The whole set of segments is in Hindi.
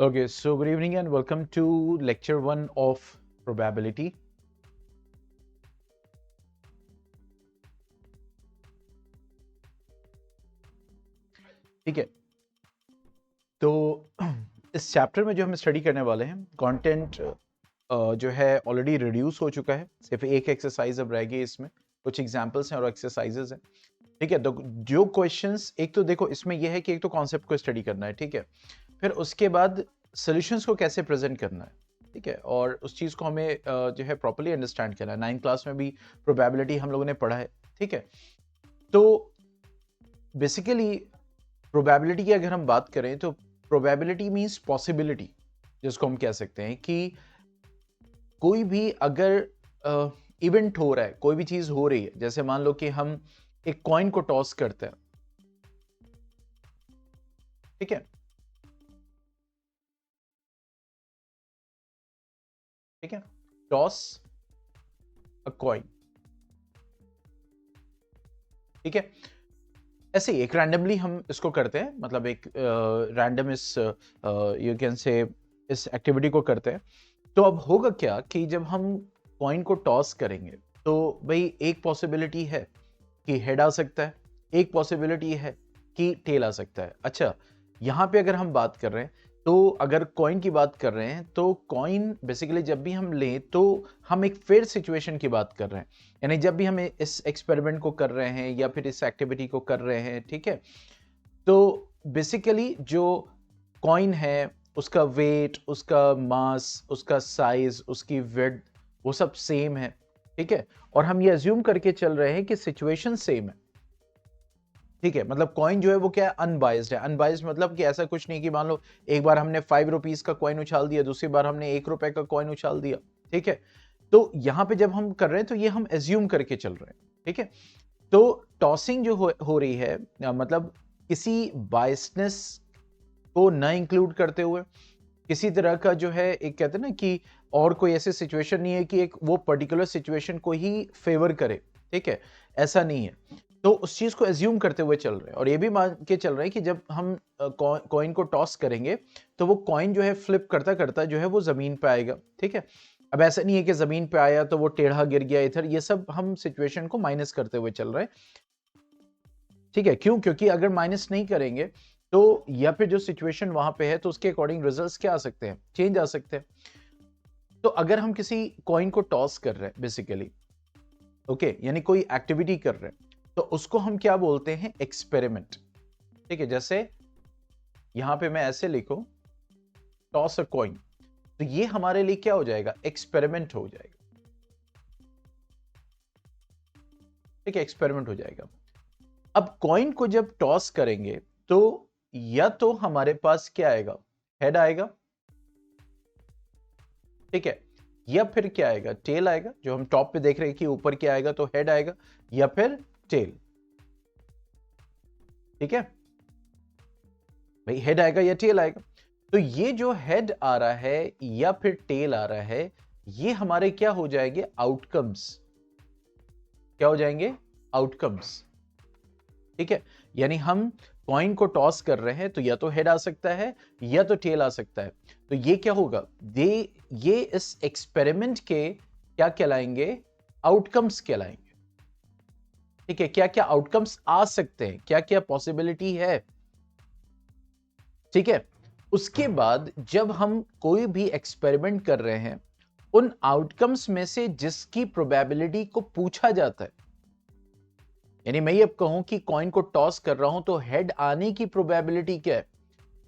Okay, so good evening and welcome to lecture 1 of probability. ठीक है, तो इस चैप्टर में जो हम स्टडी करने वाले हैं कंटेंट जो है ऑलरेडी रिड्यूस हो चुका है, सिर्फ एक एक्सरसाइज अब रह गई इसमें, कुछ एग्जांपल्स हैं और एक्सरसाइजेज हैं। ठीक है, तो जो क्वेश्चंस, एक तो देखो इसमें यह है कि एक तो कॉन्सेप्ट को स्टडी करना है, ठीक है, फिर उसके बाद सॉल्यूशंस को कैसे प्रेजेंट करना है, ठीक है, और उस चीज को हमें जो है प्रॉपर्ली अंडरस्टैंड करना है। 9th क्लास में भी प्रोबेबिलिटी हम लोगों ने पढ़ा है, ठीक है। तो बेसिकली प्रोबेबिलिटी की अगर हम बात करें तो प्रोबेबिलिटी मींस पॉसिबिलिटी, जिसको हम कह सकते हैं कि कोई भी अगर इवेंट हो रहा है, कोई भी चीज हो रही है, जैसे मान लो कि हम एक कॉइन को टॉस करते हैं, ठीक है, ठीक है, टॉस अ कॉइन, ठीक है, ऐसे ही एक रैंडमली हम इसको करते हैं, मतलब एक रैंडम इस यू कैन से इस एक्टिविटी को करते हैं। तो अब होगा क्या कि जब हम कॉइन को टॉस करेंगे तो भाई एक पॉसिबिलिटी है कि हेड आ सकता है, एक पॉसिबिलिटी है कि टेल आ सकता है। अच्छा, यहां पे अगर हम बात कर रहे हैं तो अगर कॉइन की बात कर रहे हैं तो कॉइन बेसिकली जब भी हम लें तो हम एक फेयर सिचुएशन की बात कर रहे हैं, यानी जब भी हम इस एक्सपेरिमेंट को कर रहे हैं या फिर इस एक्टिविटी को कर रहे हैं, ठीक है, तो बेसिकली जो कॉइन है उसका वेट, उसका मास, उसका साइज, उसकी विड्थ, वो सब सेम है, ठीक है, और हम ये अज्यूम करके चल रहे हैं कि सिचुएशन सेम है, ठीक है, मतलब कॉइन जो है वो क्या है, अनबाइज्ड है। अनबाइज्ड मतलब कि ऐसा कुछ नहीं कि मान लो एक बार हमने 5 रुपीज का कॉइन उछाल दिया, दूसरी बार हमने 1 रुपए का कॉइन उछाल दिया, ठीक है। तो यहां पे जब हम कर रहे हैं तो ये हम एज्यूम करके चल रहे हैं, ठीक है। तो टॉसिंग जो हो रही है, मतलब किसी बायसनेस को न इंक्लूड करते हुए, किसी तरह का जो है, एक कहते हैं ना कि और कोई ऐसी सिचुएशन नहीं है कि एक वो पर्टिकुलर सिचुएशन को ही फेवर करे, ठीक है, ऐसा नहीं है। तो उस चीज को एज्यूम करते हुए चल रहे हैं और ये भी मान के चल रहे हैं कि जब हम कॉइन को टॉस करेंगे तो वो कॉइन जो है फ्लिप करता करता जो है वो जमीन पे आएगा, ठीक है। अब ऐसा नहीं है कि जमीन पे आया तो वो टेढ़ा गिर गया इधर, ये सब हम सिचुएशन को माइनस करते हुए चल रहे हैं, ठीक है। क्यों? क्योंकि अगर माइनस नहीं करेंगे तो या फिर जो सिचुएशन वहां पे है तो उसके अकॉर्डिंग रिजल्ट्स क्या आ सकते हैं, चेंज आ सकते हैं। तो अगर हम किसी कॉइन को टॉस कर रहे हैं बेसिकली, ओके, यानी कोई एक्टिविटी कर रहे हैं, तो उसको हम क्या बोलते हैं, एक्सपेरिमेंट, ठीक है। जैसे यहां पे मैं ऐसे लिखूं, टॉस अ कॉइन, तो ये हमारे लिए क्या हो जाएगा, एक्सपेरिमेंट हो जाएगा, ठीक है, एक्सपेरिमेंट हो जाएगा। अब कॉइन को जब टॉस करेंगे तो या तो हमारे पास क्या आएगा, हेड आएगा, ठीक है, या फिर क्या आएगा, टेल आएगा। जो हम टॉप पे देख रहे हैं कि ऊपर क्या आएगा, तो हेड आएगा या फिर टेल, ठीक है भाई, हेड आएगा या टेल आएगा। तो ये जो हेड आ रहा है या फिर टेल आ रहा है, ये हमारे क्या हो जाएंगे, आउटकम्स, क्या हो जाएंगे, आउटकम्स, ठीक है। यानी हम कॉइन को टॉस कर रहे हैं तो या तो हेड आ सकता है या तो टेल आ सकता है। तो ये क्या होगा, ये इस एक्सपेरिमेंट के क्या कहलाएंगे, आउटकम्स कहलाएंगे, ठीक है। क्या क्या आउटकम्स आ सकते हैं, क्या क्या पॉसिबिलिटी है, ठीक है। उसके बाद जब हम कोई भी एक्सपेरिमेंट कर रहे हैं, उन आउटकम्स में से जिसकी प्रोबेबिलिटी को पूछा जाता है, यानी मैं ये कहूं कि कॉइन को टॉस कर रहा हूं तो हेड आने की प्रोबेबिलिटी क्या है,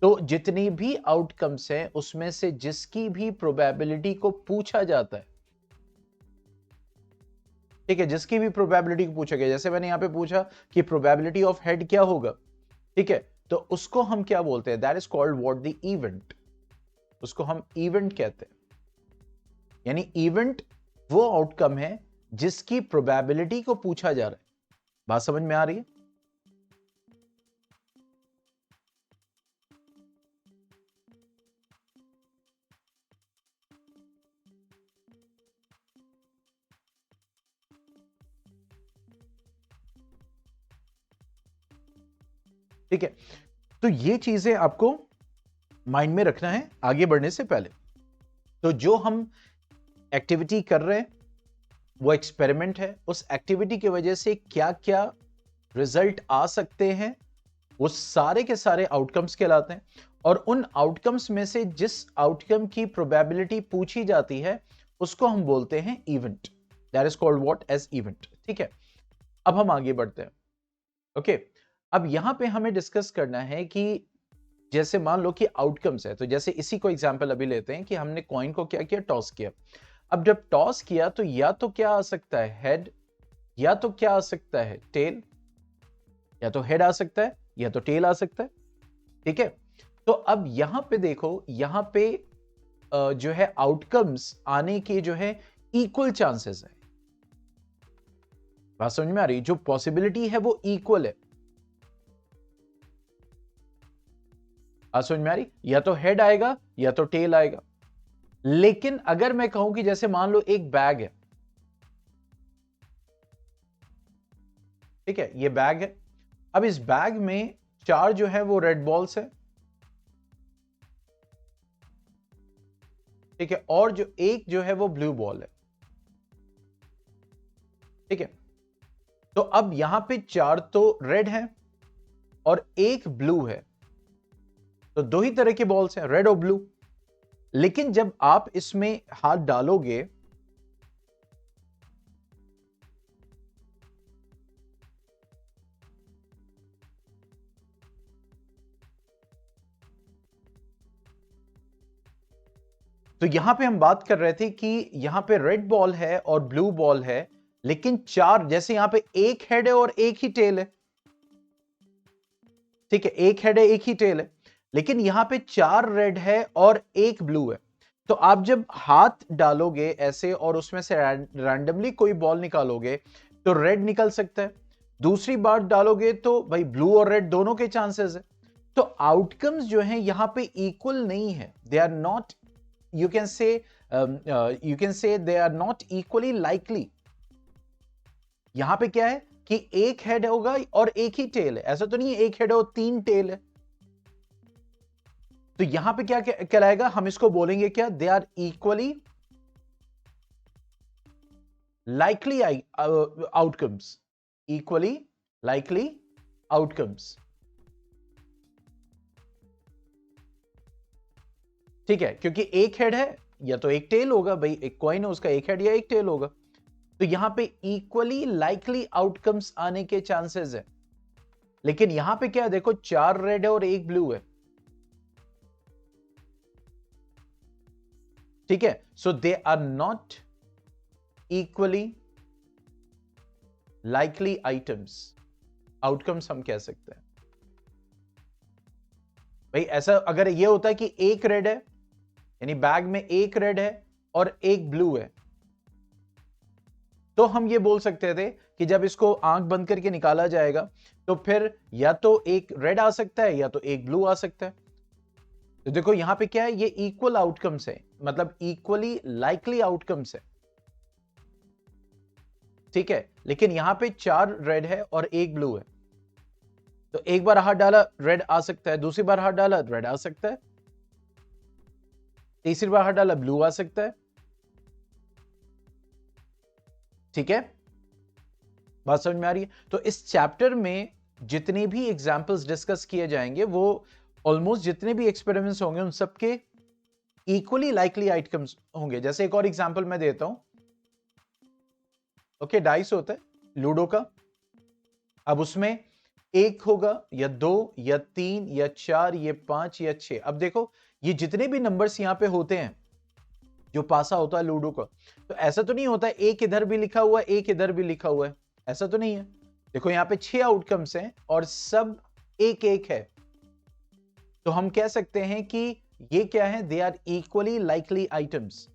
तो जितनी भी आउटकम्स हैं उसमें से जिसकी भी प्रोबेबिलिटी को पूछा जाता है, ठीक है, जिसकी भी प्रोबेबिलिटी को पूछा गया, जैसे मैंने यहां पे पूछा कि प्रोबेबिलिटी ऑफ हेड क्या होगा, ठीक है, तो उसको हम क्या बोलते हैं, that is called what the event, उसको हम इवेंट कहते हैं। यानी इवेंट वो आउटकम है जिसकी प्रोबेबिलिटी को पूछा जा रहा है। बात समझ में आ रही है? ठीक है, तो ये चीजें आपको माइंड में रखना है आगे बढ़ने से पहले। तो जो हम एक्टिविटी कर रहे हैं वो एक्सपेरिमेंट है, उस एक्टिविटी की वजह से क्या क्या रिजल्ट आ सकते हैं वो सारे के सारे आउटकम्स कहलाते हैं। और उन आउटकम्स में से जिस आउटकम की प्रोबेबिलिटी पूछी जाती है उसको हम बोलते हैं event. That is called what? As event. ठीक है, अब हम आगे बढ़ते हैं। ओके, अब यहां पे हमें डिस्कस करना है कि जैसे मान लो कि आउटकम्स है, तो जैसे इसी को एग्जांपल अभी लेते हैं कि हमने कॉइन को क्या किया? टॉस किया। अब जब टॉस किया तो या तो क्या आ सकता है? हेड, या तो क्या आ सकता है? टेल। या तो हेड आ सकता है या तो टेल आ सकता है। ठीक है, तो अब यहां पे देखो, यहां पे जो है आउटकम्स आने के जो है इक्वल चांसेस है। बात समझ में आ रही? जो पॉसिबिलिटी है वो इक्वल है। बात समझ में आ रही? या तो हेड आएगा या तो टेल आएगा। लेकिन अगर मैं कहूं कि जैसे मान लो एक बैग है, ठीक है, ये बैग है। अब इस बैग में 4 जो है वो रेड बॉल्स है, ठीक है, और जो एक जो है वो ब्लू बॉल है। ठीक है, तो अब यहां पे 4 तो रेड है और एक ब्लू है, तो 2 ही तरह की बॉल्स हैं, रेड और ब्लू। लेकिन जब आप इसमें हाथ डालोगे तो यहां पे हम बात कर रहे थे कि यहां पे रेड बॉल है और ब्लू बॉल है, लेकिन 4, जैसे यहां पे एक हेड है और एक ही टेल है। ठीक है, एक हेड है एक ही टेल है, लेकिन यहां पे 4 रेड है और एक ब्लू है। तो आप जब हाथ डालोगे ऐसे और उसमें से रैंडमली कोई बॉल निकालोगे तो रेड निकल सकता है, दूसरी बार डालोगे तो भाई ब्लू और रेड दोनों के चांसेस है। तो आउटकम्स जो हैं यहां पे इक्वल नहीं है, they are not, you can say you can say they are not equally likely। यहां पे क्या है कि एक हेड होगा और एक ही टेल है, ऐसा तो नहीं है एक हेड और 3 टेल है। तो यहां पे क्या कहलाएगा? हम इसको बोलेंगे क्या? They are equally likely outcomes. Equally likely outcomes. ठीक है, क्योंकि एक हेड है या तो एक टेल होगा, भाई एक कॉइन है उसका एक हेड या एक टेल होगा। तो यहां पे इक्वली लाइकली आउटकम्स आने के चांसेस है। लेकिन यहां पे क्या है? देखो 4 रेड है और एक ब्लू है। ठीक है, so they are not equally likely items, outcomes हम कह सकते हैं। भाई ऐसा अगर ये होता है कि एक रेड है, यानी बैग में एक रेड है और एक ब्लू है, तो हम ये बोल सकते थे कि जब इसको आंख बंद करके निकाला जाएगा तो फिर या तो एक रेड आ सकता है या तो एक ब्लू आ सकता है। तो देखो यहां पे क्या है? ये इक्वल आउटकम्स है, मतलब इक्वली लाइकली आउटकम्स है। ठीक है, लेकिन यहां पे 4 रेड है और एक ब्लू है, तो एक बार हाथ डाला रेड आ सकता है, दूसरी बार हाथ डाला रेड आ सकता है, तीसरी बार हाथ डाला ब्लू आ सकता है। ठीक है, बात समझ में आ रही है? तो इस चैप्टर में जितने भी एग्जाम्पल्स डिस्कस किए जाएंगे वो ऑलमोस्ट जितने भी एक्सपेरिमेंट्स होंगे उन सबके इक्वली लाइकली आउटकम्स होंगे। जैसे एक और एग्जांपल मैं देता हूं। ओके, डाइस होता है लूडो का। अब उसमें एक होगा या 2 या 3 या 4 या 5 या 6। अब देखो ये जितने भी नंबर्स यहां पे होते हैं जो पासा होता है लूडो का, तो ऐसा तो नहीं होता है एक इधर भी लिखा हुआ है एक इधर भी लिखा हुआ है, ऐसा तो नहीं है। देखो यहां पे 6 आउटकम्स हैं और सब एक एक है, तो हम कह सकते हैं कि ये क्या है? They are equally likely items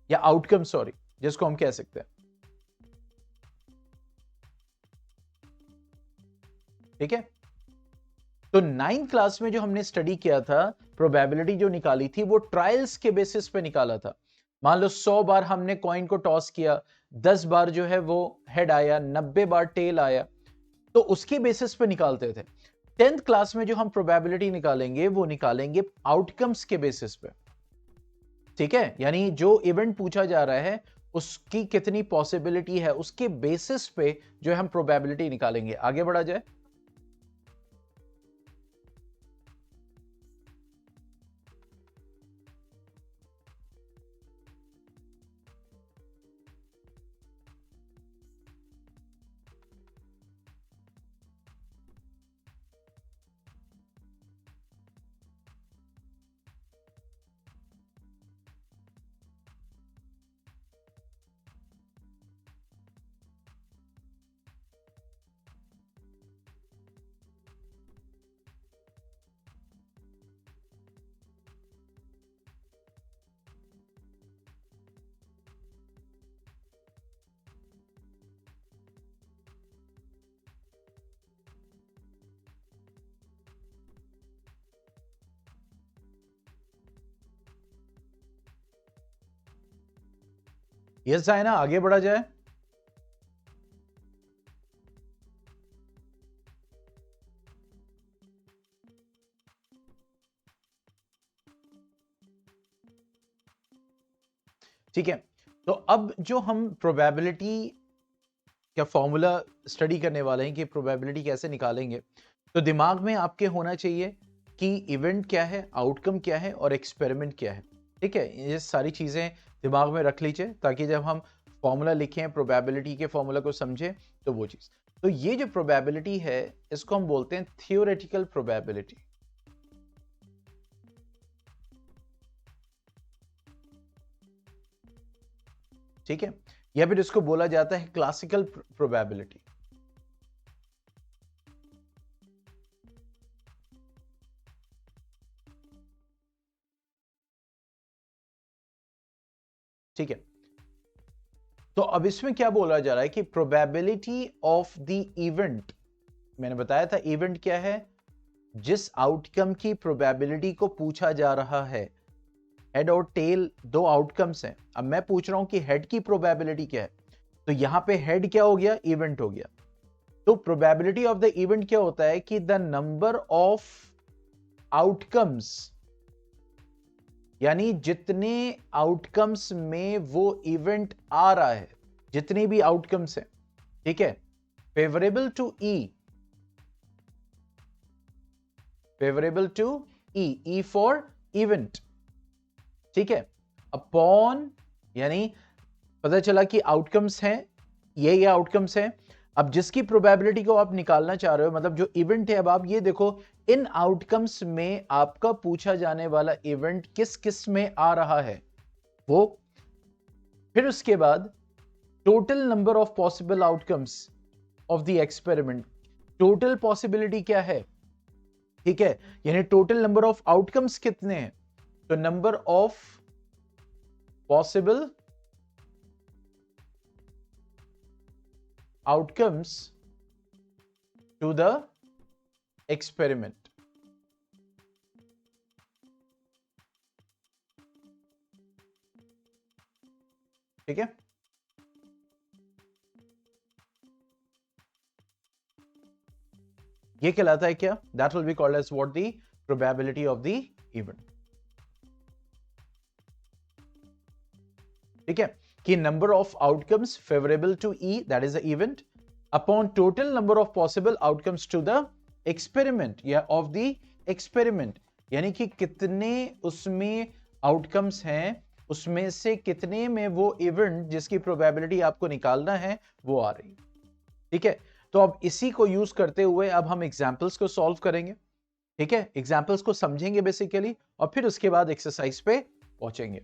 या आउटकम, सॉरी, जिसको हम कह सकते हैं। ठीक है, तो 9th क्लास में जो हमने स्टडी किया था, प्रोबेबिलिटी जो निकाली थी वो ट्रायल्स के बेसिस पे निकाला था। मान लो 100 बार हमने कॉइन को टॉस किया, 10 बार जो है वो हेड आया, 90 बार टेल आया, तो उसके बेसिस पे निकालते थे। 10th क्लास में जो हम प्रोबेबिलिटी निकालेंगे वो निकालेंगे आउटकम्स के बेसिस पे, ठीक है। यानी जो इवेंट पूछा जा रहा है उसकी कितनी पॉसिबिलिटी है उसके बेसिस पे जो हम प्रोबेबिलिटी निकालेंगे। आगे बढ़ा जाए। यस है ना, आगे बढ़ा जाए। ठीक है, तो अब जो हम प्रोबेबिलिटी का फॉर्मूला स्टडी करने वाले हैं कि प्रोबेबिलिटी कैसे निकालेंगे, तो दिमाग में आपके होना चाहिए कि इवेंट क्या है, आउटकम क्या है और एक्सपेरिमेंट क्या है। ठीक है, ये सारी चीजें दिमाग में रख लीजिए ताकि जब हम फॉर्मूला लिखें, प्रोबेबिलिटी के फॉर्मूला को समझें, तो वो चीज। तो ये जो प्रोबेबिलिटी है इसको हम बोलते हैं थियोरेटिकल प्रोबेबिलिटी। ठीक है, या फिर इसको बोला जाता है क्लासिकल प्रोबेबिलिटी। ठीक है, तो अब इसमें क्या बोला जा रहा है कि प्रोबेबिलिटी ऑफ द इवेंट, मैंने बताया था इवेंट क्या है, जिस आउटकम की प्रोबेबिलिटी को पूछा जा रहा है। हेड और टेल दो आउटकम्स हैं। अब मैं पूछ रहा हूं कि हेड की प्रोबेबिलिटी क्या है, तो यहां पे हेड क्या हो गया, इवेंट हो गया। तो प्रोबेबिलिटी ऑफ द इवेंट क्या होता है कि द नंबर ऑफ आउटकम्स, यानी जितने आउटकम्स में वो इवेंट आ रहा है, जितने भी आउटकम्स हैं, ठीक है, favourable to E, favourable to E for event, ठीक है, अपॉन, यानी पता चला कि आउटकम्स हैं, ये आउटकम्स हैं। अब जिसकी प्रोबेबिलिटी को आप निकालना चाह रहे हो, मतलब जो इवेंट है, अब आप ये देखो इन आउटकम्स में आपका पूछा जाने वाला इवेंट किस किस में आ रहा है वो। फिर उसके बाद total number of possible outcomes of the experiment, total possibility क्या है, ठीक है, यानी टोटल नंबर ऑफ आउटकम्स कितने हैं, तो number of possible outcomes to the experiment. ठीक है, ये कहलाता है क्या, that will be called as what the probability of the event. ठीक है, कि number of outcomes favourable to E, that is the event, upon total number of possible outcomes to the experiment या ऑफ द एक्सपेरिमेंट, यानी कि कितने उसमें आउटकम्स हैं, उसमें से कितने में वो इवेंट जिसकी प्रोबेबिलिटी आपको निकालना है वो आ रही। ठीक है, तो अब इसी को यूज करते हुए अब हम एग्जाम्पल्स को सॉल्व करेंगे। ठीक है, एग्जाम्पल्स को समझेंगे बेसिकली, और फिर उसके बाद एक्सरसाइज पे पहुंचेंगे।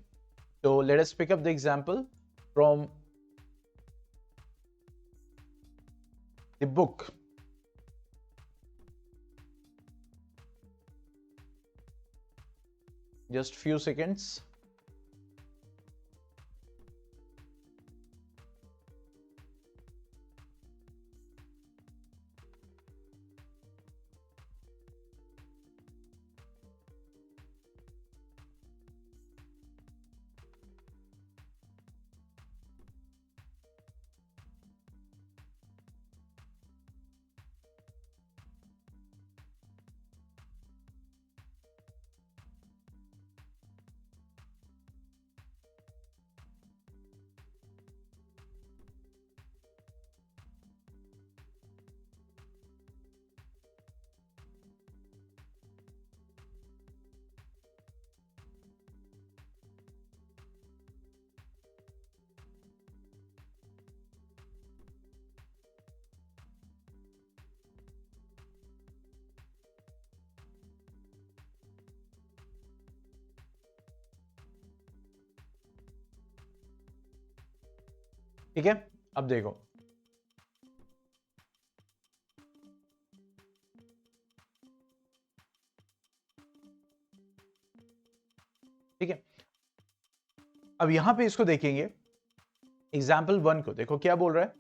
तो let us pick up the example from the book. Just few seconds. ठीक है, अब देखो, ठीक है, अब यहां पे इसको देखेंगे, एग्जाम्पल 1 को देखो क्या बोल रहा है।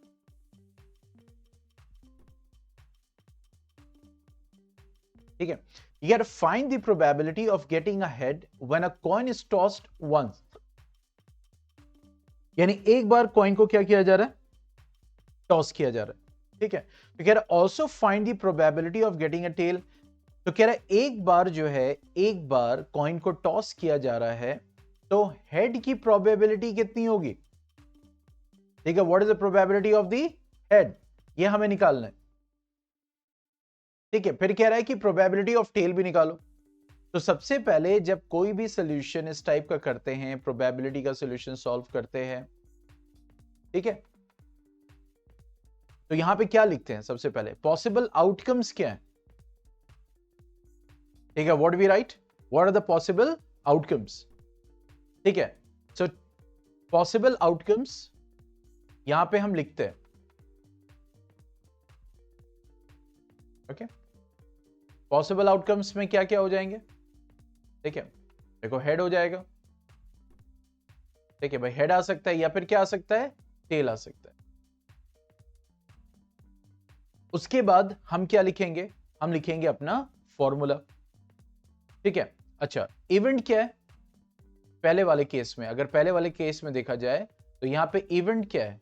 ठीक है, you got to find the probability of getting ahead when a coin is tossed once। यानी एक बार कॉइन को क्या किया जा रहा है, टॉस किया जा रहा है। ठीक है, तो कह रहा है also find the probability of getting a tail. तो कह रहा है एक बार जो है, एक बार कॉइन को टॉस किया जा रहा है तो हेड की प्रोबेबिलिटी कितनी होगी। ठीक है, what is the probability of the head, ये हमें निकालना है। ठीक है, फिर कह रहा है कि प्रोबेबिलिटी ऑफ टेल भी निकालो। तो सबसे पहले जब कोई भी सोल्यूशन इस टाइप का करते हैं, प्रोबेबिलिटी का सोल्यूशन सॉल्व करते हैं, ठीक है, तो यहां पे क्या लिखते हैं, सबसे पहले पॉसिबल आउटकम्स क्या है। ठीक है, what we write, what are the possible outcomes. ठीक है, सो पॉसिबल आउटकम्स यहां पे हम लिखते हैं। ओके, पॉसिबल आउटकम्स में क्या क्या हो जाएंगे। ठीक है, देखो हेड हो जाएगा। ठीक है भाई, हेड आ सकता है या फिर क्या आ सकता है, टेल आ सकता है। उसके बाद हम क्या लिखेंगे, हम लिखेंगे अपना फॉर्मूला। ठीक है, अच्छा इवेंट क्या है पहले वाले केस में, अगर पहले वाले केस में देखा जाए तो यहां पे इवेंट क्या है,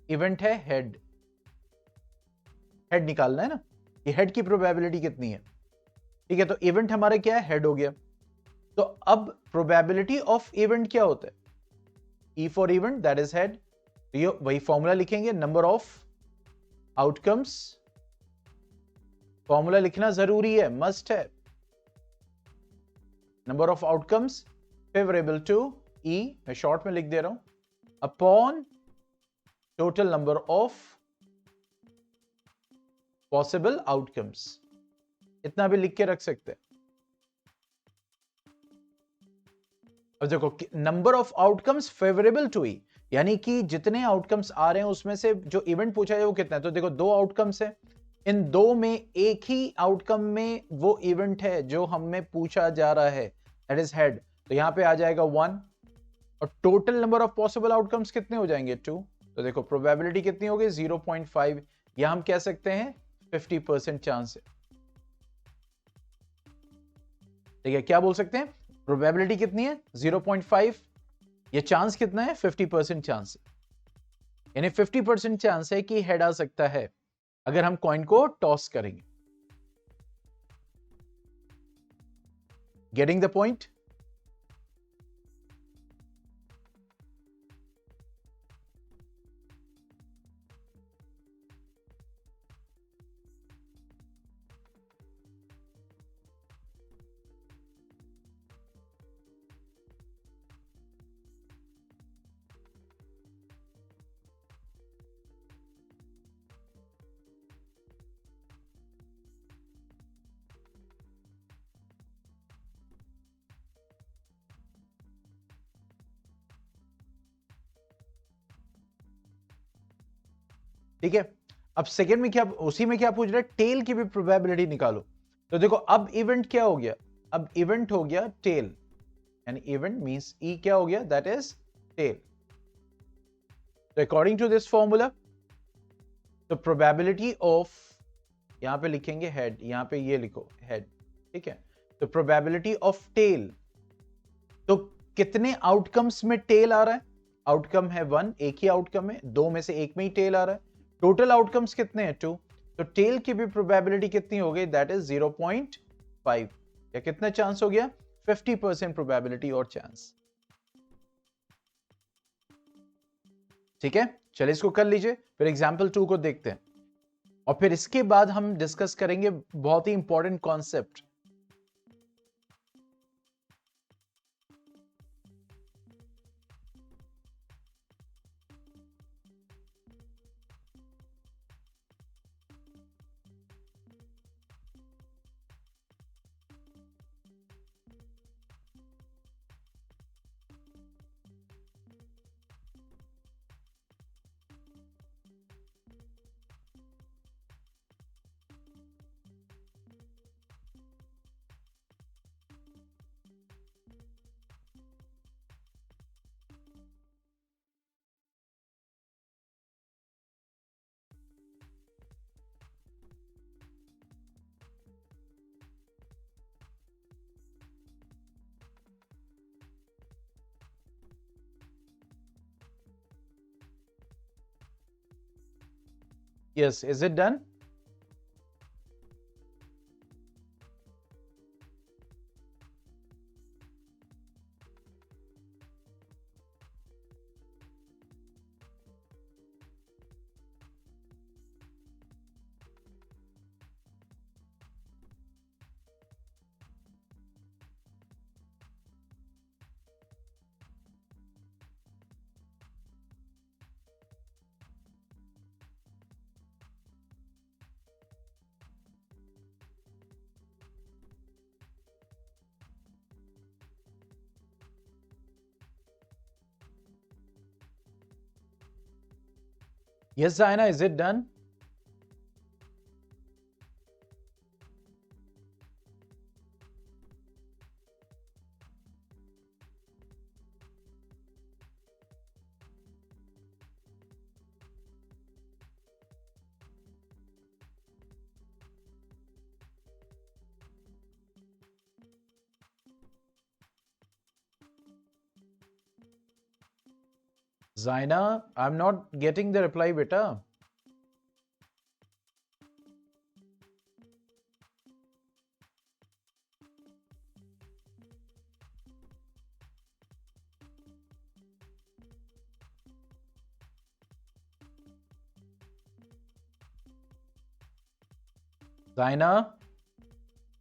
इवेंट है हेड। हेड निकालना है ना, ये हेड की प्रोबेबिलिटी कितनी है। ठीक है, तो इवेंट हमारा क्या है, हेड हो गया। तो अब प्रोबेबिलिटी ऑफ इवेंट क्या होता है, ई for event that is head. तो ये वही फॉर्मूला लिखेंगे, नंबर ऑफ आउटकम्स। फॉर्मूला लिखना जरूरी है, मस्ट है। Number of outcomes favourable to E, मैं शॉर्ट में लिख दे रहा हूं, upon total number of possible outcomes. इतना भी लिख के रख सकते हैं। अब देखो number of outcomes favourable to E, यानी कि जितने आउटकम्स आ रहे हैं उसमें से जो इवेंट पूछा है वो कितना है। तो देखो दो आउटकम्स है, इन दो में एक ही आउटकम में वो इवेंट है जो हमें पूछा जा रहा है, दैट इज हेड। तो यहां पे आ जाएगा 1 और total number of possible outcomes कितने हो जाएंगे 2। तो देखो प्रोबेबिलिटी कितनी हो गई 0.5, या हम कह सकते हैं 50% चांस है। ठीक है, क्या बोल सकते हैं, प्रोबेबिलिटी कितनी है 0.5, ये चांस कितना है 50% चांस है। यानी 50% चांस है कि हेड आ सकता है अगर हम कॉइन को टॉस करेंगे। Getting the point. ठीक है, अब सेकंड में क्या, उसी में क्या पूछ रहा है, टेल की भी प्रोबेबिलिटी निकालो। तो देखो अब इवेंट क्या हो गया, अब इवेंट हो गया टेल, यानी इवेंट मींस ई क्या हो गया, दैट इज टेल। तो अकॉर्डिंग टू दिस फॉर्मूला, तो प्रोबेबिलिटी ऑफ, यहां पे लिखेंगे हेड, यहां पे ये लिखो हेड। ठीक है, तो प्रोबेबिलिटी ऑफ टेल, तो कितने आउटकम्स में टेल आ रहा है, आउटकम है 1, एक ही आउटकम है, दो में से एक में ही टेल आ रहा है। टोटल आउटकम्स कितने हैं 2, तो टेल की भी प्रोबेबिलिटी कितनी हो गई, दैट इज 0.5, या कितना चांस हो गया 50% प्रोबेबिलिटी और चांस। ठीक है, चलिए इसको कर लीजिए, फिर एग्जाम्पल 2 को देखते हैं और फिर इसके बाद हम डिस्कस करेंगे बहुत ही important concept. Yes, is it done? Yes, Zaina, is it done? Zaina, I'm not getting the reply, beta. Zaina,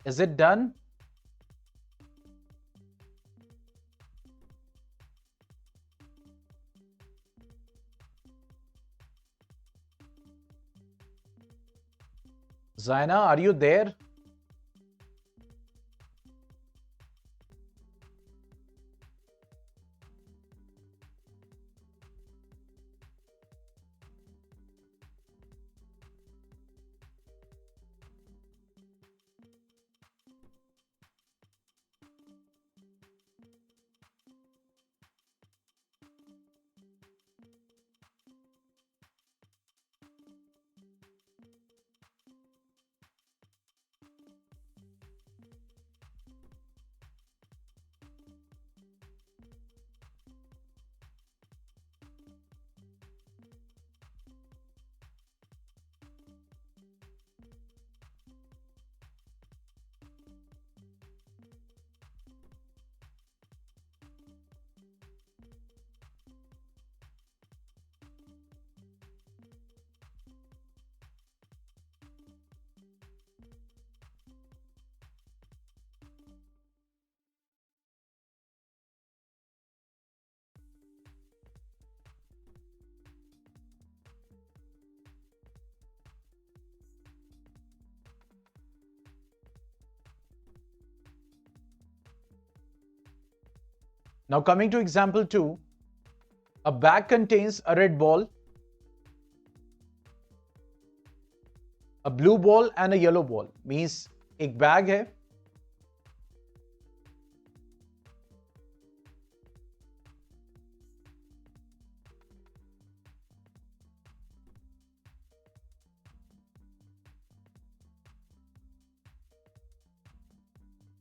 is it done? Zaina, are you there? Now coming to example 2, a bag contains a red ball, a blue ball and a yellow ball. Means एक बैग है,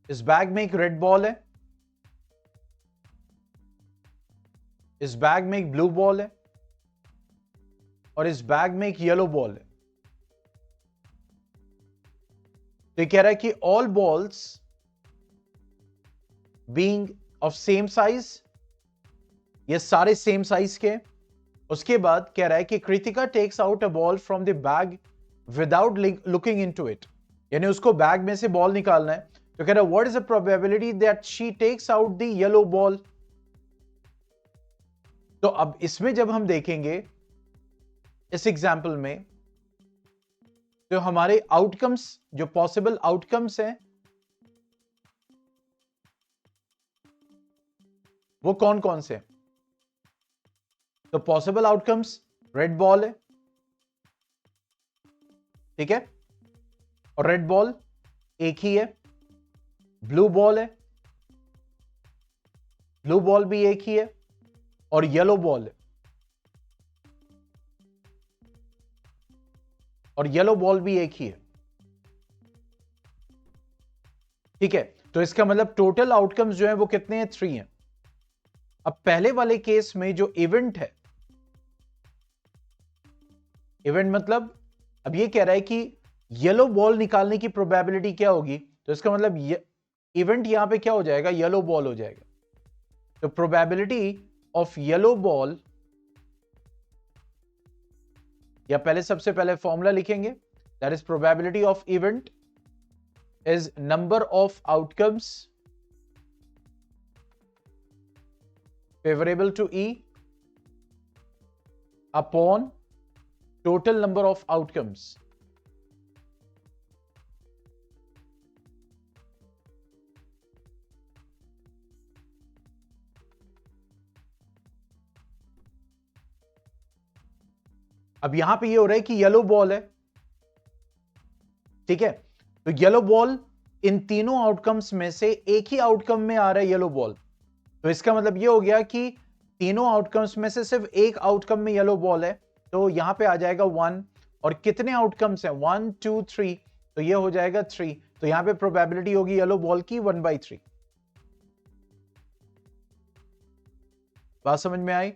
इस बैग में एक रेड बॉल है, इस बैग में एक ब्लू बॉल है और इस बैग में एक येलो बॉल है। तो ये कह रहा है कि all balls being of same size, ये सारे सेम साइज के। उसके बाद कह रहा है कि Kritika takes out a ball from the bag without looking into it, यानी उसको बैग में से बॉल निकालना है। तो कह रहा है what is the probability that she takes out the yellow ball. तो अब इसमें जब हम देखेंगे इस एग्जाम्पल में, तो हमारे आउटकम्स, जो पॉसिबल आउटकम्स हैं, वो कौन कौन से? तो पॉसिबल आउटकम्स, रेड बॉल है, ठीक है, और रेड बॉल एक ही है। ब्लू बॉल है, ब्लू बॉल भी एक ही है, और येलो बॉल है, और येलो बॉल भी एक ही है, ठीक है। तो इसका मतलब टोटल आउटकम्स जो है वो कितने हैं? 3 हैं। अब पहले वाले केस में जो इवेंट है, इवेंट मतलब अब ये कह रहा है कि येलो बॉल निकालने की प्रोबेबिलिटी क्या होगी, तो इसका मतलब इवेंट यहां पे क्या हो जाएगा, येलो बॉल हो जाएगा। तो प्रोबेबिलिटी ऑफ येलो बॉल, या पहले सबसे पहले फॉर्मूला लिखेंगे, that is probability of event is number of outcomes favorable to E upon total number of outcomes. अब यहां पे ये हो रहा है कि येलो बॉल है, ठीक है, तो येलो बॉल इन तीनों आउटकम्स में से एक ही आउटकम में आ रहा है येलो बॉल, तो इसका मतलब ये हो गया कि तीनों आउटकम्स में से सिर्फ एक आउटकम में येलो बॉल है, तो यहां पे आ जाएगा 1, और कितने आउटकम्स हैं 1 2 3, तो ये हो जाएगा 3, तो यहां पे प्रोबेबिलिटी होगी येलो बॉल की 1/3। बात समझ में आई?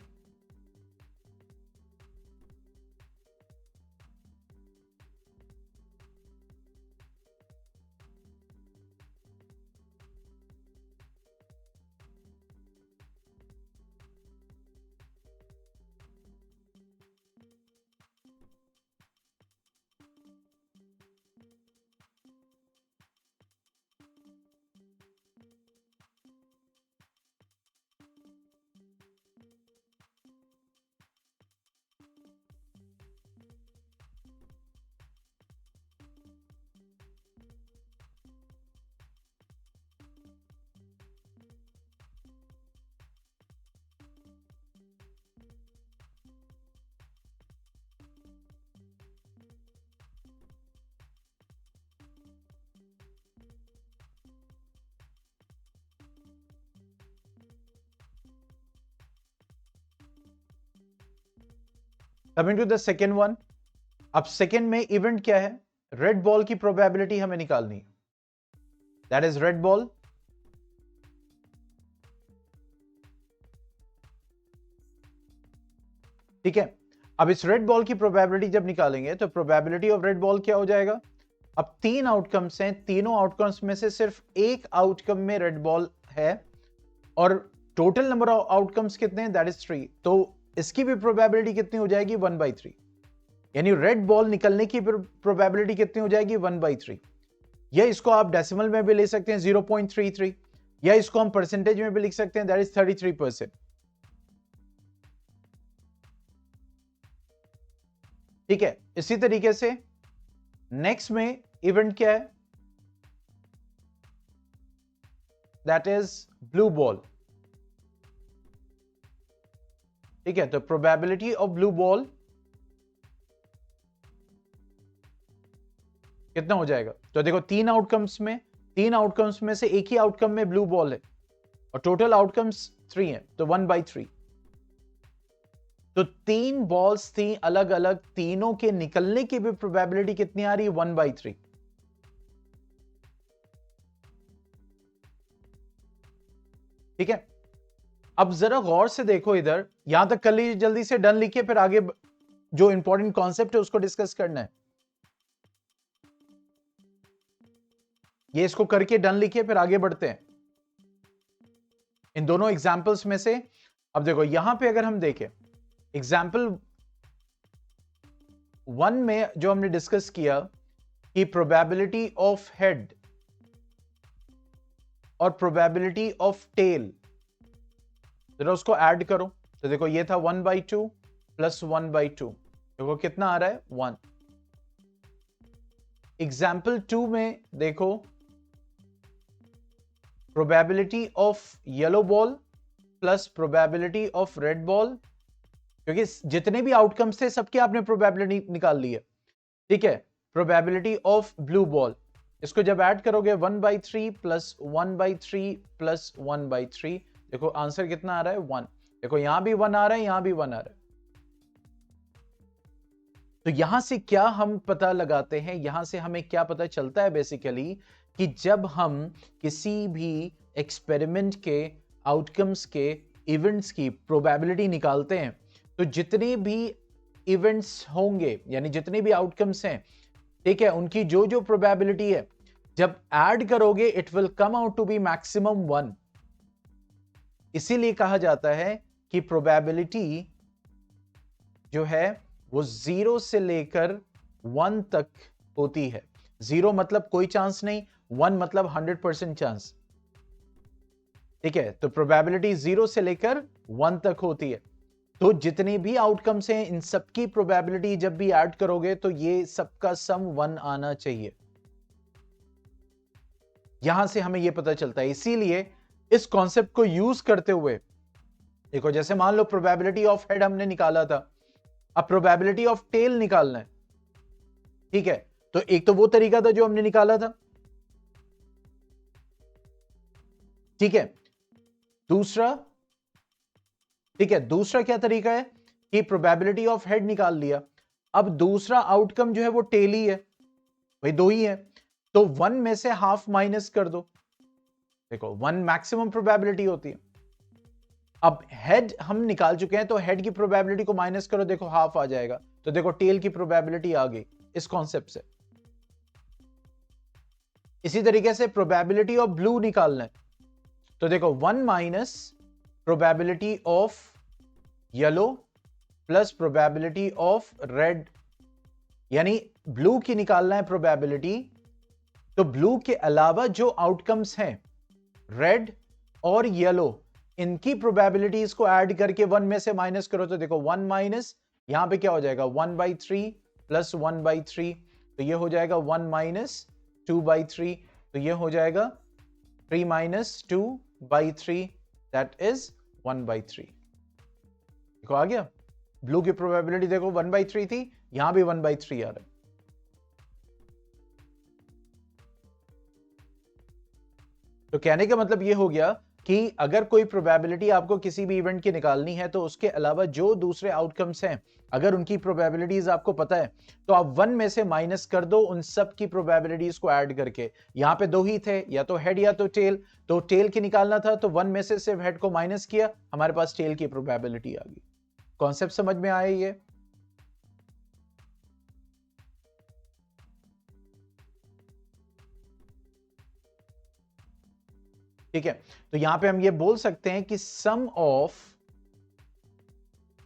Coming to the second one, अब सेकेंड में इवेंट क्या है, रेड बॉल की प्रोबेबिलिटी हमें निकालनी है, दैट इज रेड बॉल, ठीक है। अब इस रेड बॉल की प्रोबेबिलिटी जब निकालेंगे तो प्रोबेबिलिटी ऑफ रेड बॉल क्या हो जाएगा, अब 3 आउटकम्स हैं, तीनों आउटकम्स में से सिर्फ एक आउटकम में रेड बॉल है, और टोटल नंबर ऑफ आउटकम्स कितने हैं, दैट इज 3, तो इसकी भी प्रोबेबिलिटी कितनी हो जाएगी 1/3, यानी रेड बॉल निकलने की प्रोबेबिलिटी कितनी हो जाएगी 1/3। या इसको आप डेसिमल में भी ले सकते हैं 0.33, या इसको हम परसेंटेज में भी लिख सकते हैं, दैट इज 33%, ठीक है। इसी तरीके से नेक्स्ट में इवेंट क्या है, दैट इज ब्लू बॉल, ठीक है। तो प्रोबेबिलिटी ऑफ ब्लू बॉल कितना हो जाएगा, तो देखो तीन आउटकम्स में से एक ही आउटकम में ब्लू बॉल है, और टोटल आउटकम्स 3 हैं, तो 1/3, तो 3 बॉल्स थी अलग अलग, तीनों के निकलने की भी प्रोबेबिलिटी कितनी आ रही है 1/3, ठीक है। अब जरा गौर से देखो इधर, यहां तक कर लीजिए, जल्दी से डन लिखिए, फिर आगे जो इंपॉर्टेंट कॉन्सेप्ट है उसको डिस्कस करना है। ये इसको करके डन लिखिए, फिर आगे बढ़ते हैं इन दोनों एग्जाम्पल्स में से। अब देखो यहां पे अगर हम देखें एग्जाम्पल 1 में जो हमने डिस्कस किया कि प्रोबेबिलिटी ऑफ हेड और प्रोबेबिलिटी ऑफ टेल, जरा उसको ऐड करो, तो देखो ये था 1/2 प्लस 1/2, देखो कितना आ रहा है 1। एग्जाम्पल 2 में देखो probability of yellow ball plus probability of red ball, क्योंकि जितने भी आउटकम्स थे सबके आपने प्रोबेबिलिटी निकाल ली है, ठीक है। प्रोबेबिलिटी ऑफ ब्लू बॉल, इसको जब ऐड करोगे 1/3 प्लस 1/3 प्लस 1/3, देखो आंसर कितना आ रहा है 1, देखो यहां भी 1 आ रहा है, यहां भी 1 आ रहा है। तो यहां से क्या हम पता लगाते हैं, यहां से हमें क्या पता चलता है बेसिकली, कि जब हम किसी भी एक्सपेरिमेंट के आउटकम्स के इवेंट्स की प्रोबेबिलिटी निकालते हैं, तो जितने भी इवेंट्स होंगे, यानी जितने भी आउटकम्स हैं, ठीक है, उनकी जो जो प्रोबेबिलिटी है, जब ऐड करोगे it will come out to be maximum 1। इसीलिए कहा जाता है कि प्रोबेबिलिटी जो है वो 0 से लेकर 1 तक होती है। 0 मतलब कोई चांस नहीं, 1 मतलब 100% चांस, ठीक है। तो प्रोबेबिलिटी 0 से लेकर 1 तक होती है। तो जितने भी आउटकम्स हैं इन सबकी प्रोबेबिलिटी जब भी ऐड करोगे तो ये सबका सम 1 आना चाहिए। यहां से हमें यह पता चलता है। इसीलिए इस कॉन्सेप्ट को यूज करते हुए देखो, जैसे मान लो प्रोबेबिलिटी ऑफ हेड हमने निकाला था, अब प्रोबेबिलिटी ऑफ टेल निकालना है, ठीक है। तो एक तो वो तरीका था जो हमने निकाला था, ठीक है। दूसरा, ठीक है, दूसरा क्या तरीका है कि प्रोबेबिलिटी ऑफ हेड निकाल लिया। अब दूसरा आउटकम जो है वो टेल ही है, भाई दो ही है, तो 1 में से हाफ माइनस कर दो। देखो 1 मैक्सिमम प्रोबेबिलिटी होती है। अब हेड हम निकाल चुके हैं तो हेड की प्रोबेबिलिटी को माइनस करो, देखो हाफ आ जाएगा। तो देखो टेल की प्रोबेबिलिटी आ गई इस कॉन्सेप्ट से। इसी तरीके से प्रोबेबिलिटी ऑफ ब्लू निकालना है, तो देखो 1 minus probability of yellow plus probability of red, यानी ब्लू की निकालना है प्रोबेबिलिटी। तो ब्लू के अलावा जो आउटकम्स हैं रेड और येलो, इनकी प्रोबेबिलिटीज को ऐड करके 1 में से माइनस करो, तो देखो 1 माइनस, यहां पे क्या हो जाएगा 1/3 प्लस 1/3, तो ये हो जाएगा 1 माइनस 2/3, तो ये हो जाएगा 3 माइनस 2/3, दैट इज 1/3। देखो आ गया, ब्लू की प्रोबेबिलिटी देखो 1/3 थी, यहां भी 1/3 आ रहा है। तो कहने का मतलब यह हो गया कि अगर कोई प्रोबेबिलिटी आपको किसी भी इवेंट की निकालनी है तो उसके अलावा जो दूसरे आउटकम्स हैं, अगर उनकी प्रोबेबिलिटीज आपको पता है तो आप 1 में से माइनस कर दो उन सब की प्रोबेबिलिटीज को ऐड करके। यहां पे दो ही थे, या तो हेड या तो टेल, तो टेल की निकालना था तो 1 में से सिर्फ हेड को माइनस किया, हमारे पास टेल की प्रोबेबिलिटी आ गई। कॉन्सेप्ट समझ में आया ये? ठीक है, तो यहां पे हम ये बोल सकते हैं कि sum of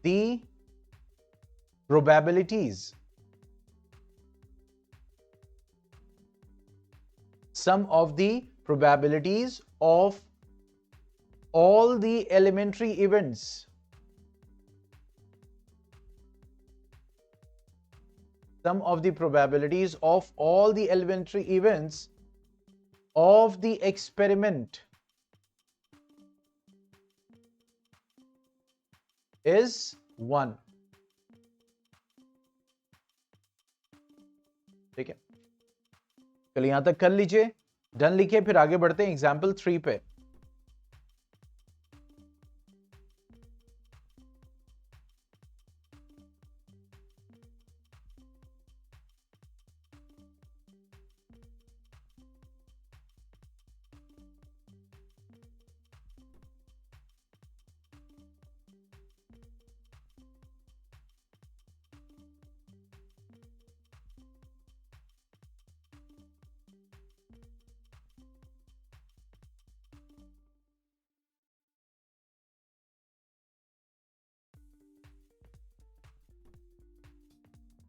the probabilities, sum of the probabilities of all the elementary events, sum of the probabilities of all the elementary events of the experiment is 1। ठीक है, चलिए यहां तक कर लीजिए, डन लिखिए, फिर आगे बढ़ते हैं एग्जाम्पल 3 पे।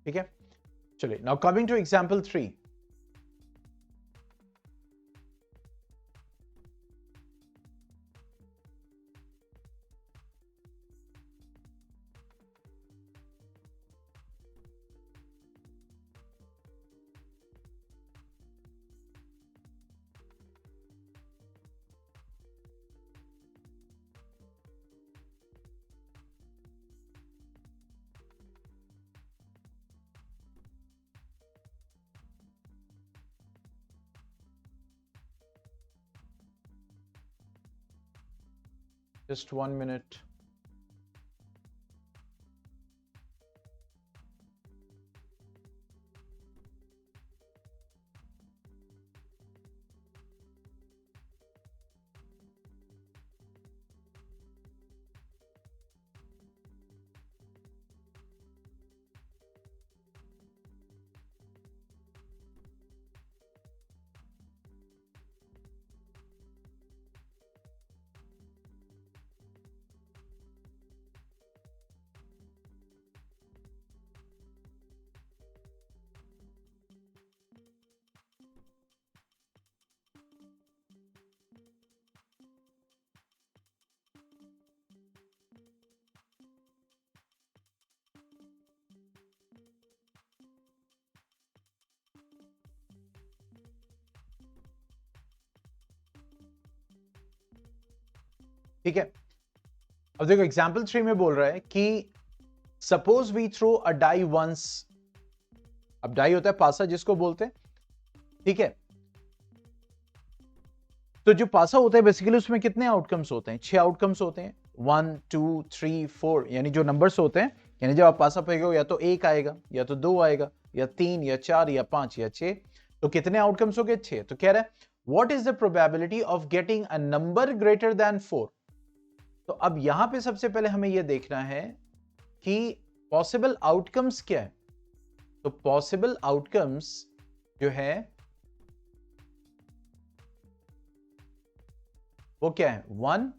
ठीक है, चलिए now coming to example 3। Just 1 minute. ठीक है, अब देखो एग्जाम्पल 3 में बोल रहा है कि suppose we throw a die once. अब डाई होता है पासा जिसको बोलते हैं, ठीक है। तो जो पासा होता है बेसिकली उसमें कितने आउटकम्स होते हैं? 6 आउटकम्स होते हैं, 1 2 3 4, यानी जो नंबर्स होते हैं, यानी जब आप पासा फेंकोगे या तो 1 आएगा, या तो 2 आएगा, या 3 या 4 या 5 या 6। तो कितने आउटकम्स हो गए? 6। तो कह रहा है what is the probability of getting a number greater than 4। तो अब यहां पे सबसे पहले हमें यह देखना है कि पॉसिबल आउटकम्स क्या है। तो पॉसिबल आउटकम्स जो है वो क्या है? 1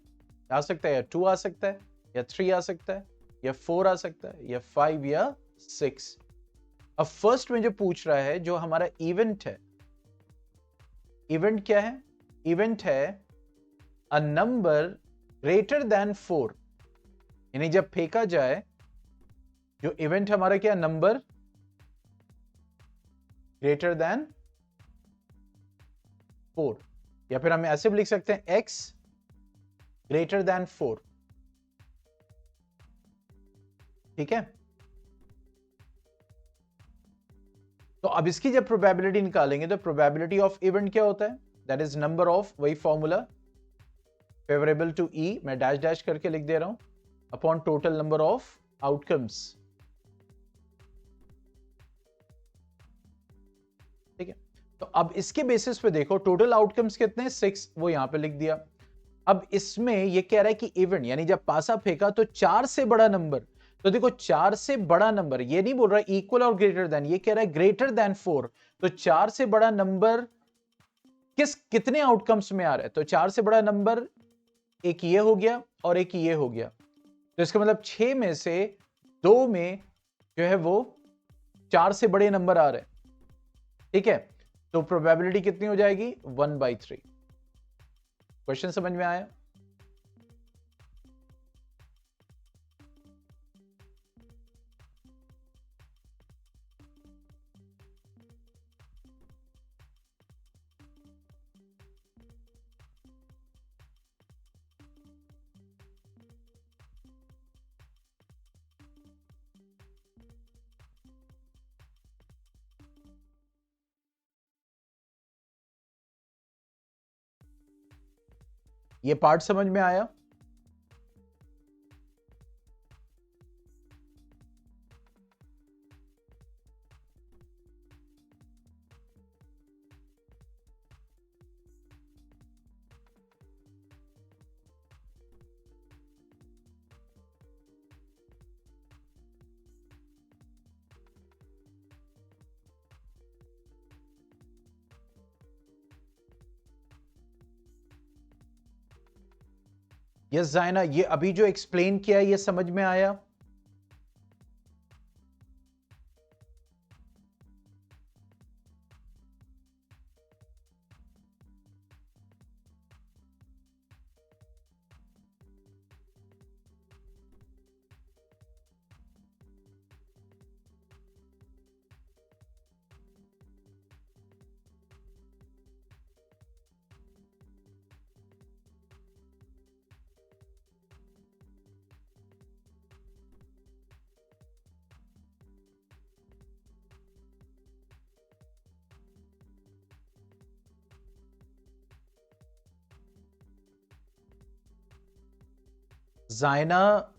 आ सकता है, या 2 आ सकता है, या 3 आ सकता है, या 4 आ सकता है, या 5 या 6। अब फर्स्ट में जो पूछ रहा है, जो हमारा इवेंट है, इवेंट क्या है? इवेंट है अ नंबर ग्रेटर देन 4, यानी जब फेंका जाए, जो इवेंट हमारा क्या? नंबर ग्रेटर देन 4, या फिर हम ऐसे भी लिख सकते हैं x ग्रेटर देन 4, ठीक है। तो अब इसकी जब प्रोबेबिलिटी निकालेंगे तो प्रोबेबिलिटी ऑफ इवेंट क्या होता है? दैट इज नंबर ऑफ, वही फॉर्मूला, फेवरेबल टू ई, मैं डैश डैश करके लिख दे रहा हूं, upon total number of outcomes, ठीक है। तो अब इसके बेसिस पे देखो टोटल आउटकम्स कितने? 6, वो यहां पे लिख दिया। अब इसमें ये कह रहा है कि इवेंट, यानी जब पासा फेंका तो 4 से बड़ा नंबर। तो देखो 4 से बड़ा नंबर, ये नहीं बोल रहा इक्वल और ग्रेटर देन, ये कह रहा है ग्रेटर देन 4। तो 4 से बड़ा नंबर कितने आउटकम्स में आ रहा है? तो 4 से बड़ा नंबर एक ये हो गया और एक ये हो गया। तो इसका मतलब 6 में से 2 में जो है वो 4 से बड़े नंबर आ रहे हैं, ठीक है। तो प्रोबेबिलिटी कितनी हो जाएगी? 1/3। क्वेश्चन समझ में आया? ये पार्ट समझ में आया? यस जायना, ये अभी जो एक्सप्लेन किया है ये समझ में आया? जायना,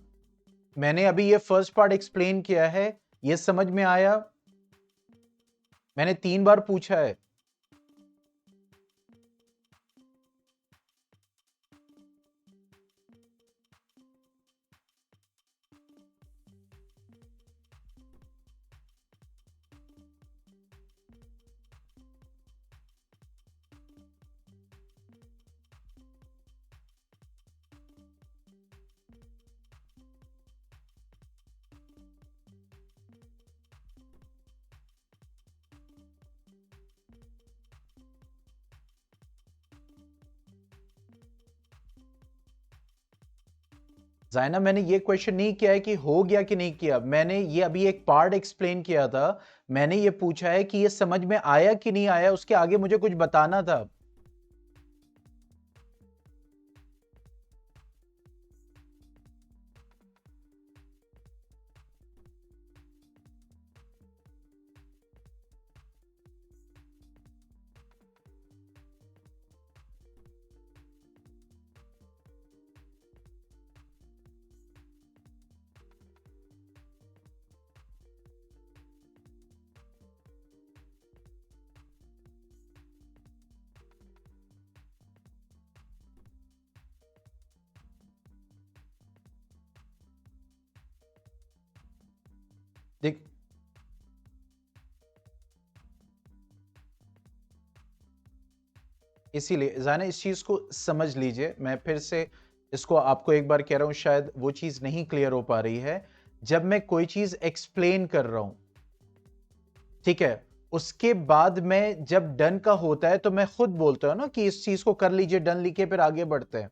मैंने अभी ये फर्स्ट पार्ट एक्सप्लेन किया है, ये समझ में आया? मैंने 3 बार पूछा है। जायना, मैंने ये क्वेश्चन नहीं किया है कि हो गया कि नहीं किया, मैंने ये अभी एक पार्ट एक्सप्लेन किया था। मैंने ये पूछा है कि ये समझ में आया कि नहीं आया, उसके आगे मुझे कुछ बताना था। देख, इसीलिए जाना इस चीज को समझ लीजिए। मैं फिर से इसको आपको एक बार कह रहा हूं, शायद वो चीज नहीं क्लियर हो पा रही है। जब मैं कोई चीज एक्सप्लेन कर रहा हूं, ठीक है, उसके बाद में जब डन का होता है तो मैं खुद बोलता हूं ना कि इस चीज को कर लीजिए, डन लिखे, फिर आगे बढ़ते हैं।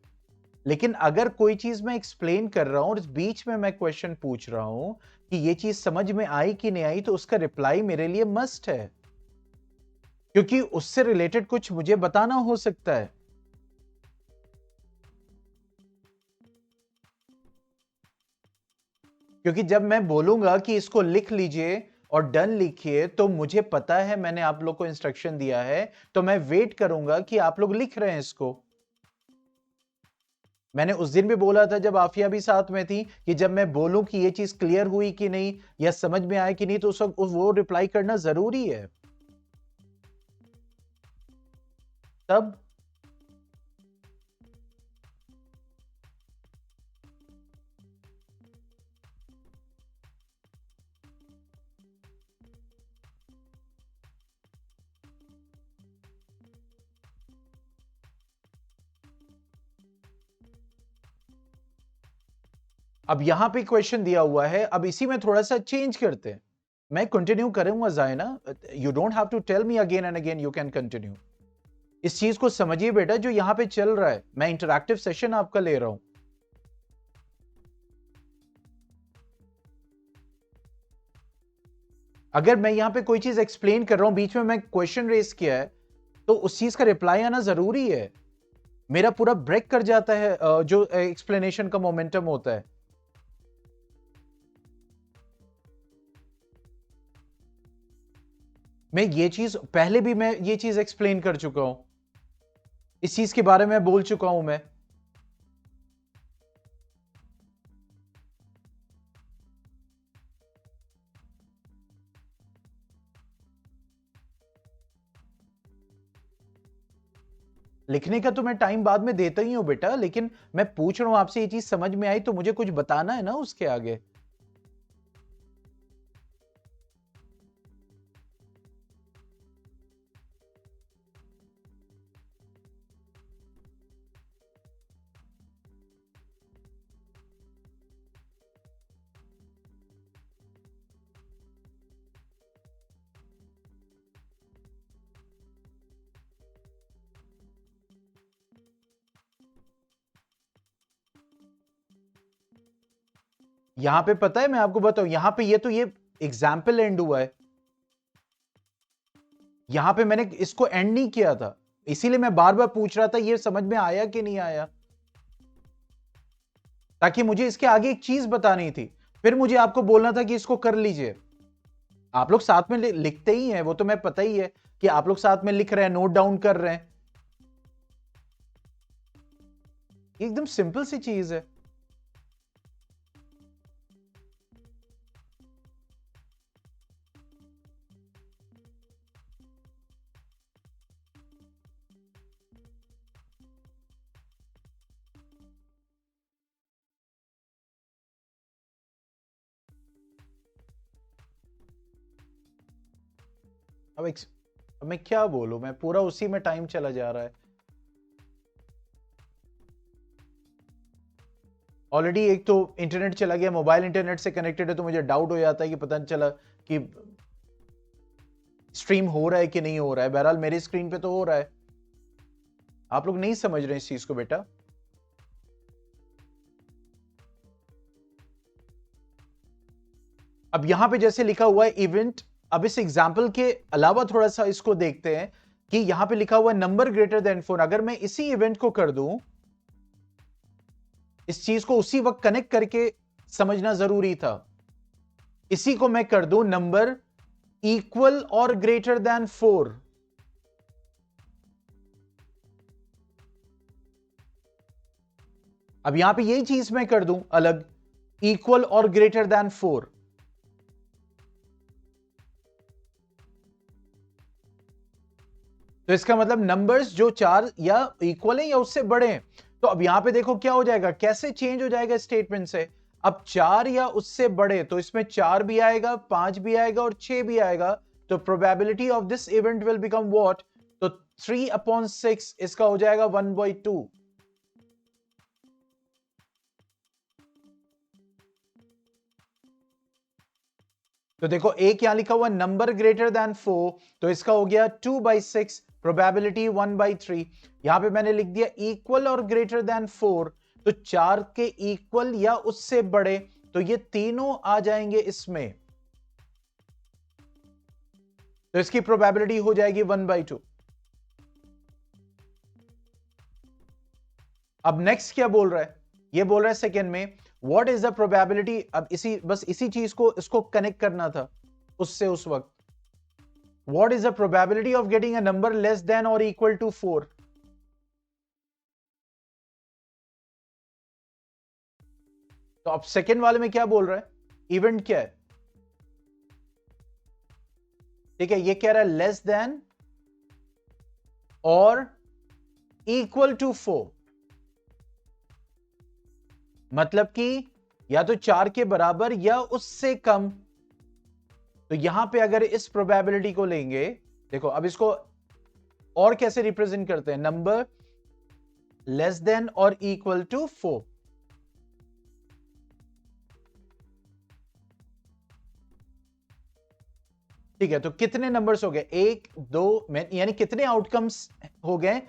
लेकिन अगर कोई चीज मैं एक्सप्लेन कर रहा हूं और इस बीच में मैं क्वेश्चन पूछ रहा हूं कि ये चीज समझ में आई कि नहीं आई, तो उसका रिप्लाई मेरे लिए मस्ट है, क्योंकि उससे रिलेटेड कुछ मुझे बताना हो सकता है। क्योंकि जब मैं बोलूंगा कि इसको लिख लीजिए और डन लिखिए, तो मुझे पता है, मैंने आप लोग को इंस्ट्रक्शन दिया है, तो मैं वेट करूंगा कि आप लोग लिख रहे हैं इसको। मैंने उस दिन भी बोला था जब आफिया भी साथ में थी कि जब मैं बोलूं कि ये चीज क्लियर हुई कि नहीं या समझ में आया कि नहीं, तो उस वक्त वो रिप्लाई करना जरूरी है। तब अब यहां पे क्वेश्चन दिया हुआ है, अब इसी में थोड़ा सा चेंज करते हैं। मैं कंटिन्यू करूंगा जायना, you don't have to tell me again and again, you can continue. इस चीज को समझिए बेटा, जो यहां पे चल रहा है, मैं इंटरैक्टिव सेशन आपका ले रहा हूं। अगर मैं यहां पे कोई चीज एक्सप्लेन कर रहा हूं, बीच में मैं क्वेश्चन रेस किया है, तो उस चीज का रिप्लाई आना जरूरी है। मेरा पूरा ब्रेक कर जाता है जो एक्सप्लेनेशन का मोमेंटम होता है। मैं ये चीज पहले भी मैं ये चीज एक्सप्लेन कर चुका हूं, इस चीज के बारे में बोल चुका हूं मैं। लिखने का तो मैं टाइम बाद में देता ही हूं बेटा, लेकिन मैं पूछ रहा हूं आपसे, ये चीज समझ में आई तो मुझे कुछ बताना है ना उसके आगे। यहां पे पता है, मैं आपको बताऊं, यहां पे ये एग्जाम्पल एंड हुआ है। यहां पे मैंने इसको एंड नहीं किया था, इसीलिए मैं बार बार पूछ रहा था ये समझ में आया कि नहीं आया, ताकि मुझे इसके आगे एक चीज बतानी थी, फिर मुझे आपको बोलना था कि इसको कर लीजिए। आप लोग साथ में लिखते ही हैं, वो तो मैं पता ही है कि आप लोग साथ में लिख रहे हैं, नोट डाउन कर रहे हैं। एकदम सिंपल सी चीज है। अब मैं क्या बोलूं, मैं पूरा उसी में टाइम चला जा रहा है। ऑलरेडी एक तो इंटरनेट चला गया, मोबाइल इंटरनेट से कनेक्टेड है, तो मुझे डाउट हो जाता है कि पता नहीं चला कि स्ट्रीम हो रहा है कि नहीं हो रहा है। बहरहाल मेरी स्क्रीन पे तो हो रहा है, आप लोग नहीं समझ रहे इस चीज को बेटा। अब यहां पे जैसे लिखा हुआ है इवेंट, अब इस एग्जाम्पल के अलावा थोड़ा सा इसको देखते हैं कि यहां पे लिखा हुआ है नंबर ग्रेटर देन 4। अगर मैं इसी इवेंट को कर दूं, इस चीज को उसी वक्त कनेक्ट करके समझना जरूरी था। इसी को मैं कर दूं नंबर इक्वल और ग्रेटर देन 4। अब यहां पे यही चीज मैं कर दूं अलग, इक्वल और ग्रेटर देन 4। तो इसका मतलब नंबर्स जो 4 या इक्वल है या उससे बड़े हैं। तो अब यहां पे देखो क्या हो जाएगा, कैसे चेंज हो जाएगा स्टेटमेंट से। अब 4 या उससे बड़े, तो इसमें 4 भी आएगा, 5 भी आएगा और 6 भी आएगा, तो probability of this event will become what? तो 3/6 इसका हो जाएगा 1/2। तो देखो एक यहां लिखा हुआ नंबर ग्रेटर देन 4, तो इसका हो गया 2/6, प्रोबेबिलिटी 1/3। यहां पे मैंने लिख दिया इक्वल और ग्रेटर देन 4, तो 4 के इक्वल या उससे बड़े, तो ये तीनों आ जाएंगे इसमें, तो इसकी प्रोबेबिलिटी हो जाएगी 1/2। अब नेक्स्ट क्या बोल रहा है? ये बोल रहा है सेकेंड में व्हाट इज द प्रोबेबिलिटी। अब बस इसी चीज को इसको कनेक्ट करना था उससे उस वक्त। What is the probability of getting a number less than और इक्वल टू 4? तो अब सेकेंड वाले में क्या बोल रहा है? इवेंट क्या है? ठीक है, ये कह रहा है लेस देन और इक्वल टू 4, मतलब कि या तो 4 के बराबर या उससे कम। तो यहां पे अगर इस प्रोबेबिलिटी को लेंगे, देखो अब इसको और कैसे रिप्रेजेंट करते हैं, नंबर लेस देन और इक्वल टू 4। ठीक है, तो कितने नंबर्स हो गए? 1 2, यानी कितने आउटकम्स हो गए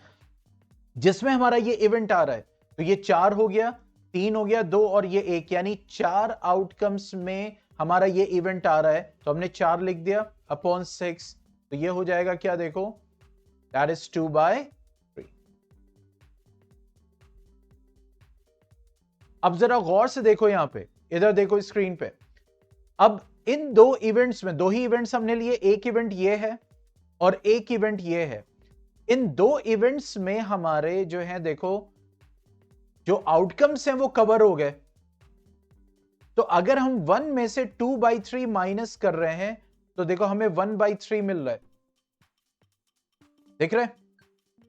जिसमें हमारा ये इवेंट आ रहा है? तो ये 4 हो गया, 3 हो गया, 2 और ये 1, यानी 4 आउटकम्स में हमारा ये इवेंट आ रहा है। तो हमने 4 लिख दिया अपॉन 6, तो ये हो जाएगा क्या? देखो दैट इज 2/3। अब जरा गौर से देखो, यहां पे इधर देखो स्क्रीन पे। अब इन दो इवेंट्स में, दो ही इवेंट्स हमने लिए, एक इवेंट ये है और एक इवेंट ये है। इन दो इवेंट्स में हमारे जो है देखो जो आउटकम्स हैं वो कवर हो गए। तो अगर हम 1 में से 2/3 माइनस कर रहे हैं तो देखो हमें 1/3 मिल रहा है, देख रहे हैं?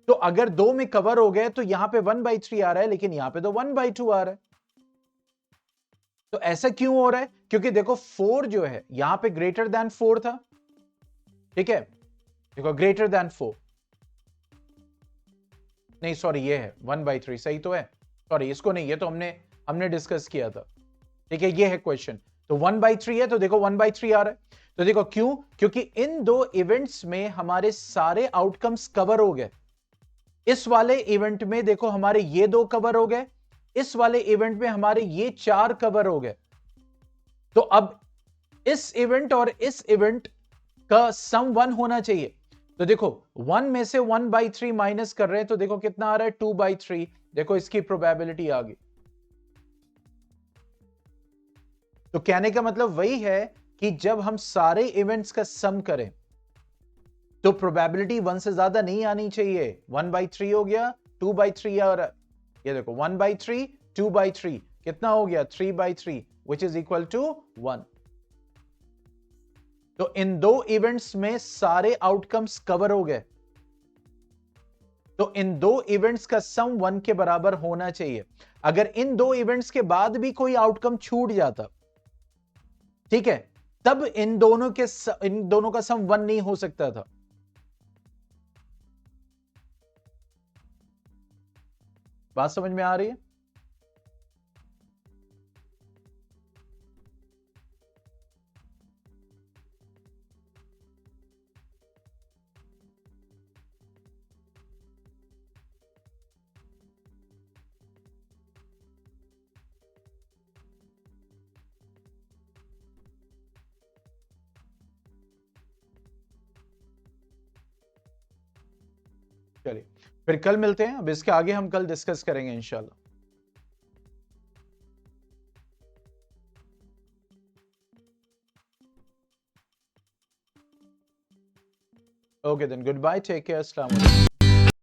तो अगर 2 में कवर हो गए तो यहां पे 1/3 आ रहा है, लेकिन यहां पे तो 1/2 आ रहा है। तो ऐसा क्यों हो रहा है? क्योंकि देखो 4 जो है यहां पे ग्रेटर देन 4 था, ठीक है? देखो ग्रेटर देन 4, नहीं सॉरी ये है 1/3, सही तो है, सॉरी इसको नहीं, ये तो हमने डिस्कस किया था, ठीक है? ये है क्वेश्चन, तो 1/3 है, तो देखो 1/3 आ रहा है। तो देखो क्यों? क्योंकि इन दो इवेंट्स में हमारे सारे आउटकम्स कवर हो गए। इस वाले इवेंट में देखो हमारे ये 2 कवर हो गए, इस वाले इवेंट में हमारे ये 4 कवर हो गए। तो अब इस इवेंट और इस इवेंट का सम 1 होना चाहिए। तो देखो 1 में से 1/3 माइनस कर रहे हैं, तो देखो कितना आ रहा है? 2/3। देखो इसकी प्रोबेबिलिटी आ गई। तो कहने का मतलब वही है कि जब हम सारे इवेंट्स का सम करें तो प्रोबेबिलिटी 1 से ज्यादा नहीं आनी चाहिए। 1/3 हो गया, 2/3 आ रहा है, ये देखो 1/3 2/3 कितना हो गया? 3/3 विच इज इक्वल टू 1। तो इन दो इवेंट्स में सारे आउटकम्स कवर हो गए, तो इन दो इवेंट्स का सम 1 के बराबर होना चाहिए। अगर इन दो इवेंट्स के बाद भी कोई आउटकम छूट जाता, ठीक है, तब इन दोनों का सम 1 नहीं हो सकता था। बात समझ में आ रही है? चलिए फिर कल मिलते हैं, अब इसके आगे हम कल डिस्कस करेंगे इंशाल्लाह। Okay then, goodbye, take care, अस्सलाम वालेकुम।